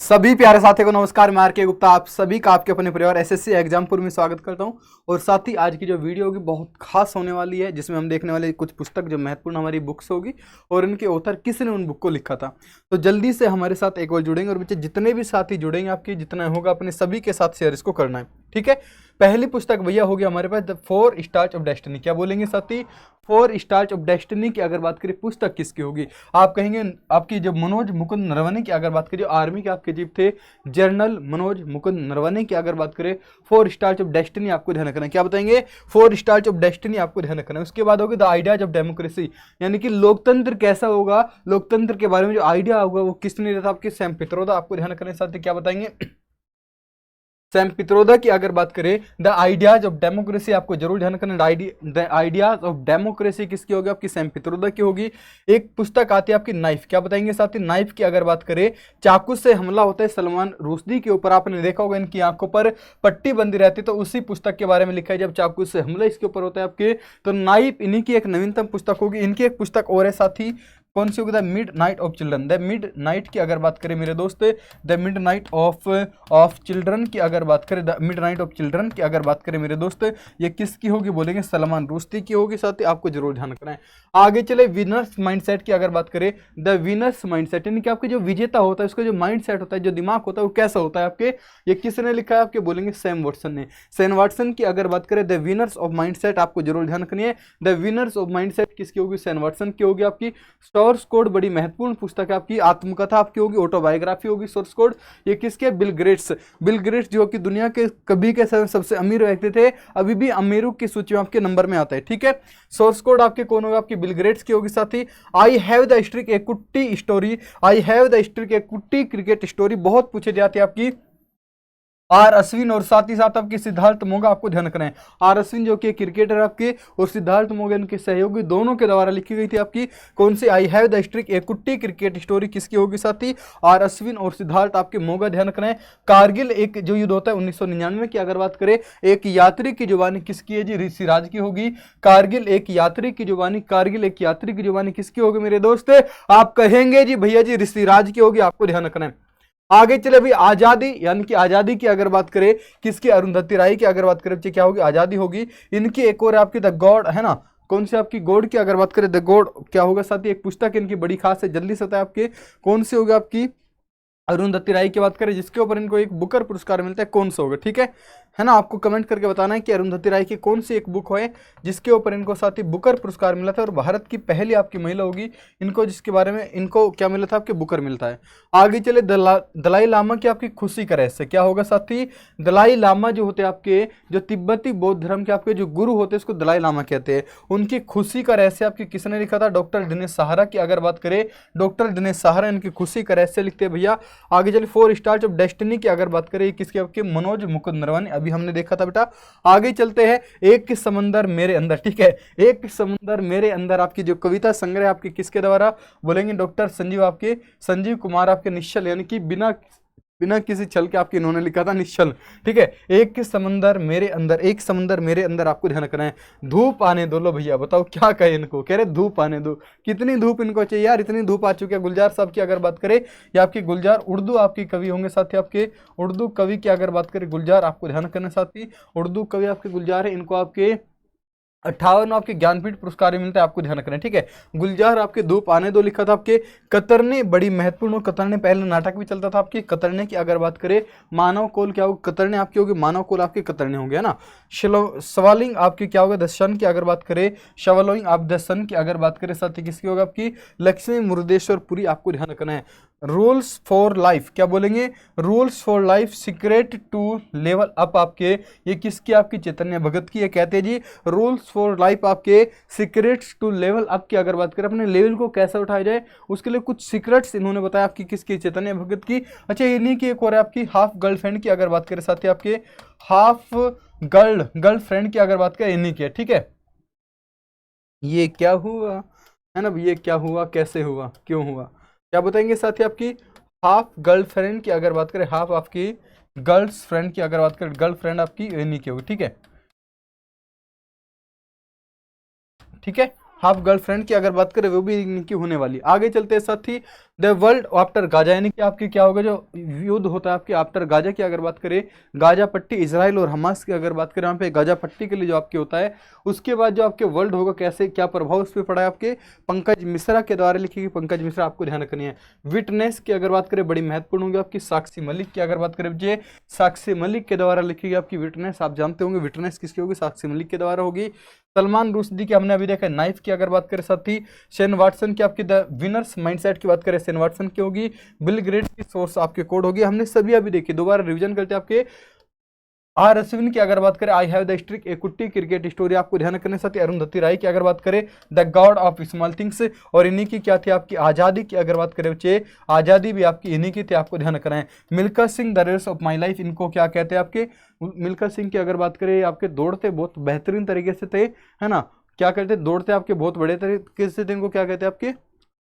सभी प्यारे साथियों को नमस्कार। मैं आर.के. गुप्ता आप सभी का आपके अपने परिवार एसएससी एग्जामपुर में स्वागत करता हूं। और साथ ही आज की जो वीडियो होगी बहुत खास होने वाली है, जिसमें हम देखने वाले कुछ पुस्तक जो महत्वपूर्ण हमारी बुक्स होगी और इनके ऑथर किसने उन बुक को लिखा था। तो जल्दी से हमारे साथ एक और जुड़ेंगे और बच्चे जितने भी साथी जुड़ेंगे आपकी जितना होगा अपने सभी के साथ शेयर इसको करना है, ठीक है। पहली पुस्तक भैया होगी हमारे पास द 4 स्टार्स ऑफ डेस्टिनी। क्या बोलेंगे साथी? 4 स्टार्स ऑफ डेस्टिनी की अगर बात करें पुस्तक किसकी होगी? आप कहेंगे आपकी जब मनोज मुकुंद नरवणे की अगर बात करें, आर्मी के आपके चीफ थे जनरल मनोज मुकुंद नरवणे की अगर बात करें 4 स्टार्स ऑफ डेस्टिनी आपको ध्यान रखना है। क्या बताएंगे? 4 स्टार्स ऑफ डेस्टिनी आपको ध्यान रखना है। उसके बाद होगी द आइडियाज ऑफ डेमोक्रेसी, यानी कि लोकतंत्र कैसा होगा, लोकतंत्र के बारे में जो आइडिया होगा वो किसने दिया था? आपके सैम पित्रोदा। आपको ध्यान रखना है साथी। क्या बताएंगे? सैम पित्रोदा की अगर बात करें द आइडियाज ऑफ डेमोक्रेसी आपको जरूर ध्यान रखना। द आइडियाज ऑफ डेमोक्रेसी किसकी होगी? आपकी सैम पित्रोदा की होगी। एक पुस्तक आती है आपकी नाइफ। क्या बताएंगे साथी? नाइफ की अगर बात करें, चाकू से हमला होता है सलमान रुश्दी के ऊपर, आपने देखा होगा इनकी आंखों पर पट्टी बंदी रहती है, तो उसी पुस्तक के बारे में लिखा है जब चाकू से हमला इसके ऊपर होता है आपके। तो नाइफ इन्हीं की एक नवीनतम पुस्तक होगी। इनकी एक पुस्तक और है साथी, कौन सी होगी? The mid night of children. The mid night की अगर बात करें मेरे दोस्त, the mid night of children की अगर बात करें, the mid night of children की अगर बात करें मेरे दोस्त, ये किसकी होगी? बोलेंगे सलमान रुश्दी की होगी साथी। आपको जरूर ध्यान रखना है। आगे चले विनर्स माइंडसेट की अगर बात करें, द विनर्स माइंडसेट, यानी कि आपके जो विजेता होता है उसका जो माइंडसेट होता है, जो दिमाग होता है वो कैसा होता है आपके, ये किसने लिखा है? आपके बोलेंगे सैम वाटसन ने। सैम वाटसन की अगर बात करें द विनर्स ऑफ माइंडसेट, आपको जरूर ध्यान रखनी है। द विनर्स ऑफ माइंडसेट किसकी होगी? सैम वाटसन की होगी। आपकी सोर्स कोड बड़ी महत्वपूर्ण पुस्तक है आपकी, आत्मकथा आपकी होगी, ऑटोबायोग्राफी होगी। सोर्स कोड ये किसके? Bill Gates. बिल गेट्स जो कि दुनिया के कभी के समय सबसे अमीर व्यक्ति थे, अभी भी अमीरों की सूची में आपके नंबर में आता है, ठीक है। सोर्स कोड आपके कौन होगा? आपकी बिल गेट्स की होगी साथी। I have the streak a kutti story. I have the streak a kutti cricket story बहुत पूछे जाती है आपकी। आर अश्विन और साथ ही साथ आपके सिद्धार्थ मोगा, आपको ध्यान रखना है। आर अश्विन जो कि क्रिकेटर आपके और सिद्धार्थ मोगा इनके सहयोगी दोनों के द्वारा लिखी गई थी आपकी। कौन सी? आई have the streak a kutti cricket story किसकी होगी साथी? आर अश्विन और सिद्धार्थ आपके मोगा, ध्यान रखना है। कारगिल एक जो युद्ध होता है 1999 की अगर बात करें, एक यात्री की जुबानी किसकी है जी? ऋषिराज की होगी। कारगिल एक यात्री की जुबानी, कारगिल एक यात्री की जुबानी किसकी होगी मेरे दोस्त? आप कहेंगे जी भैया जी ऋषिराज की होगी। आपको ध्यान रखना है। आगे चले भाई आजादी, यानी कि आजादी की अगर बात करें किसकी? अरुंधति राय की अगर बात करें क्या होगी? आजादी होगी। इनकी एक और आपकी द गॉड है ना, कौन सी आपकी? गॉड की अगर बात करें द गॉड क्या होगा साथी? एक पुस्तक इनकी बड़ी खास है, जल्दी से बताए आपके कौन सी होगी? आपकी अरुंधति राय की बात करें जिसके ऊपर इनको एक बुकर पुरस्कार मिलता है, कौन सा होगा? ठीक है ना। आपको कमेंट करके बताना है कि अरुंधति राय की कौन सी एक बुक है जिसके ऊपर इनको साथी बुकर पुरस्कार मिला था, और भारत की पहली आपकी महिला होगी इनको जिसके बारे में इनको क्या मिला था? आपके बुकर मिलता है। आगे चले दलाई लामा की आपकी खुशी का रहस्य क्या होगा साथी? दलाई लामा जो होते हैं आपके, जो तिब्बती बौद्ध धर्म के आपके जो गुरु होते हैं उसको दलाई लामा कहते हैं। उनकी खुशी का रहस्य आपकी किसने लिखा था? डॉक्टर दिनेश सहारा की अगर बात करें, डॉक्टर दिनेश सहारा इनकी खुशी का रहस्य लिखते हैं भैया। आगे चले 4 स्टार्स ऑफ डेस्टिनी की अगर बात करें किसके? आपके मनोज मुकुंद नरवणे, अभी हमने देखा था बेटा। आगे चलते हैं एक समंदर मेरे अंदर, ठीक है। एक समंदर मेरे अंदर आपकी जो कविता संग्रह आपकी किसके द्वारा? बोलेंगे डॉक्टर संजीव, आपके संजीव कुमार आपके निश्चल, यानी कि बिना बिना किसी छल के आपके इन्होंने लिखा था, निश्चल, ठीक है। एक समंदर मेरे अंदर, एक समंदर मेरे अंदर, आपको ध्यान रखना है। धूप आने दो। लो भैया बताओ क्या कहे इनको? कह रहे धूप आने दो। कितनी धूप इनको चाहिए यार? इतनी धूप आ चुकी है। गुलजार साहब की अगर बात करें, या आपकी गुलजार उर्दू आपकी कवि होंगे साथी, आपके उर्दू कवि की अगर बात करें गुलजार, आपको ध्यान रखना साथी। उर्दू कवि आपके गुलजार है, इनको आपके 58 आपके ज्ञानपीठ पुरस्कार भी मिलता है, आपको ध्यान रखना है, ठीक है। गुलजार आपके धूप आने दो लिखा था आपके। कतरने बड़ी महत्वपूर्ण हो। कतरने पहले नाटक भी चलता था आपकी। कतरने की अगर बात करें, मानव कोल क्या होगा? कतरने आपकी होगी, मानव कोल आपके कतरने होंगे, है ना। सवालिंग आपकी क्या होगा? द सन की अगर बात करें, शवलोइंग आप द सन की अगर बात करें साथी किसकी होगा? आपकी लक्ष्मी मुरुदेश्वर पुरी, आपको ध्यान रखना है। रूल्स फॉर लाइफ क्या बोलेंगे? Rules for life secret to level up, आपके ये किसकी? आपकी चैतन्य भगत की। ये कहते हैं जी रूल्स फॉर लाइफ आपके सीक्रेट्स टू लेवल अप की अगर बात करें, अपने लेवल को कैसे उठाया जाए उसके लिए कुछ सीक्रेट्स इन्होंने बताया आपकी, किसकी? चैतन्य भगत की। अच्छा इन्हीं की एक और आपकी हाफ गर्लफ्रेंड की अगर बात करें साथी, आपके हाफ गर्लफ्रेंड की अगर बात करें इन्हीं की है, ठीक है। ये क्या हुआ है ना, ये क्या हुआ, कैसे हुआ, क्यों हुआ, क्या बताएंगे साथी? आपकी हाफ गर्लफ्रेंड की अगर बात करें, हाफ आपकी गर्ल्स फ्रेंड की अगर बात करें, गर्लफ्रेंड आपकी इन्हीं की होगी, ठीक है, ठीक है। हाफ गर्लफ्रेंड की अगर बात करें वो भी इनकी होने वाली। आगे चलते हैं साथी, द वर्ल्ड आफ्टर गाजा, यानी कि आपकी क्या होगा जो युद्ध होता है आपके आफ्टर गाजा की अगर बात करें, गाजा पट्टी इजराइल और हमास की अगर बात करें यहाँ पे गाजा पट्टी के लिए जो आपके होता है, उसके बाद जो आपके वर्ल्ड होगा कैसे क्या प्रभाव उस पर पड़ा है आपके पंकज मिश्रा के द्वारा लिखी गई। पंकज मिश्रा आपको ध्यान रखनी है। विटनेस की अगर बात करें बड़ी महत्वपूर्ण होगी आपकी साक्षी मलिक की अगर बात करें, ये साक्षी मलिक के द्वारा लिखी गई आपकी विटनेस, आप जानते होंगे विटनेस किसकी होगी, साक्षी मलिक के द्वारा होगी। सलमान रुश्दी की हमने अभी देखा नाइफ की अगर बात करें, साथ ही शेन वाटसन की आपकी द विनर्स माइंडसेट की बात करें शेन वाटसन की होगी। बिल गेट्स की सोर्स आपके कोड होगी, हमने सभी अभी देखी, दोबारा रिवीजन करते हैं आपके। आर अश्विन की अगर बात करें आई have the streak a kutti cricket story आपको ध्यान रखने, साथ ही अरुंधति राय की अगर बात करें the God of small things, और इन्हीं की क्या थी आपकी आज़ादी की अगर बात करें बच्चे, आज़ादी भी आपकी इन्हीं की थी, आपको ध्यान रखना है। Milkha Singh the race of my life, इनको क्या कहते हैं आपके, मिल्खा सिंह की अगर बात करें आपके दौड़ते बहुत बेहतरीन तरीके से थे, है ना, क्या कहते हैं दौड़ते आपके बहुत बड़े तरीके से थे, इनको क्या कहते हैं आपके,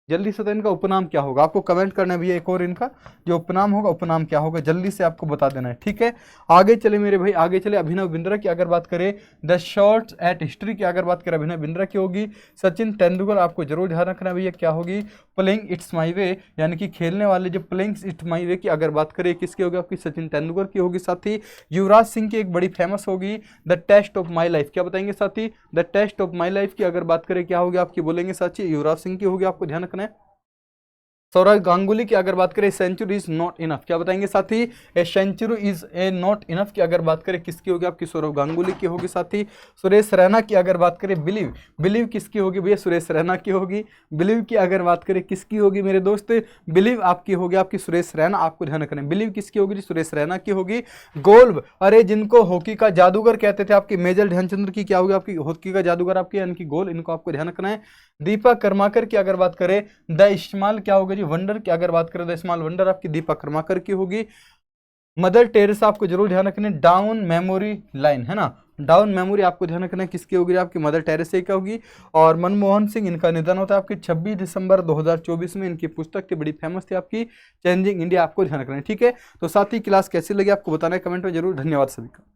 जल्दी से तो इनका उपनाम क्या होगा आपको कमेंट करना भी है, एक और इनका जो उपनाम होगा उपनाम क्या होगा जल्दी से आपको बता देना है, ठीक है। आगे चले मेरे भाई, आगे चले। अभिनव बिंद्रा की अगर बात करें द शॉट्स एट हिस्ट्री की अगर बात करें अभिनव बिंद्रा की होगी। सचिन तेंदुलकर आपको जरूर ध्यान रखना भैया क्या होगी, प्लेइंग इट्स माई वे, यानी कि खेलने वाले जो प्लेइंग इट्स माई वे की अगर बात करें किसकी होगी आपकी, सचिन तेंदुलकर की होगी। साथ ही युवराज सिंह की एक बड़ी फेमस होगी the test of my life, क्या बताएंगे साथी, the test of my life की अगर बात करें क्या होगी आपकी, बोलेंगे साथी युवराज सिंह की होगी, आपको ध्यान रखना है। सौरव गांगुली की अगर बात करें सेंचुरी इज नॉट इनफ, क्या बताएंगे साथी, a century is a not enough की अगर बात करें किसकी होगी आपकी, सौरव गांगुली की होगी। साथी सुरेश रैना की अगर बात करें बिलीव, बिलीव किसकी होगी भैया, सुरेश रैना की होगी। बिलीव की अगर बात करें किसकी होगी मेरे दोस्त, बिलीव आपकी होगी आपकी सुरेश रैना, आपको ध्यान रखना है। बिलीव किसकी होगी, सुरेश रैना की होगी। गोल्ड, अरे जिनको हॉकी का जादूगर कहते थे आपकी मेजर ध्यानचंद्र की क्या होगी आपकी, हॉकी का जादूगर आपकी यानी कि गोल, इनको आपको ध्यान रखना है। दीपा कर्माकर की अगर बात करें द इस्माल क्या होगा जी, वंडर की अगर बात करें द स्मॉल वंडर आपकी दीपा कर्माकर की होगी। मदर टेरेसा आपको जरूर ध्यान रखना, डाउन मेमोरी लाइन, है ना, डाउन मेमोरी आपको ध्यान रखना है किसकी होगी आपकी, मदर टेरेसा की होगी। और मनमोहन सिंह, इनका निधन होता है आपकी 26 दिसंबर 2024 में, इनकी पुस्तक की बड़ी फेमस थी आपकी चेंजिंग इंडिया, आपको ध्यान रखना है, ठीक है। तो साथ ही क्लास कैसी लगी आपको बताना है कमेंट में जरूर। धन्यवाद सभी का।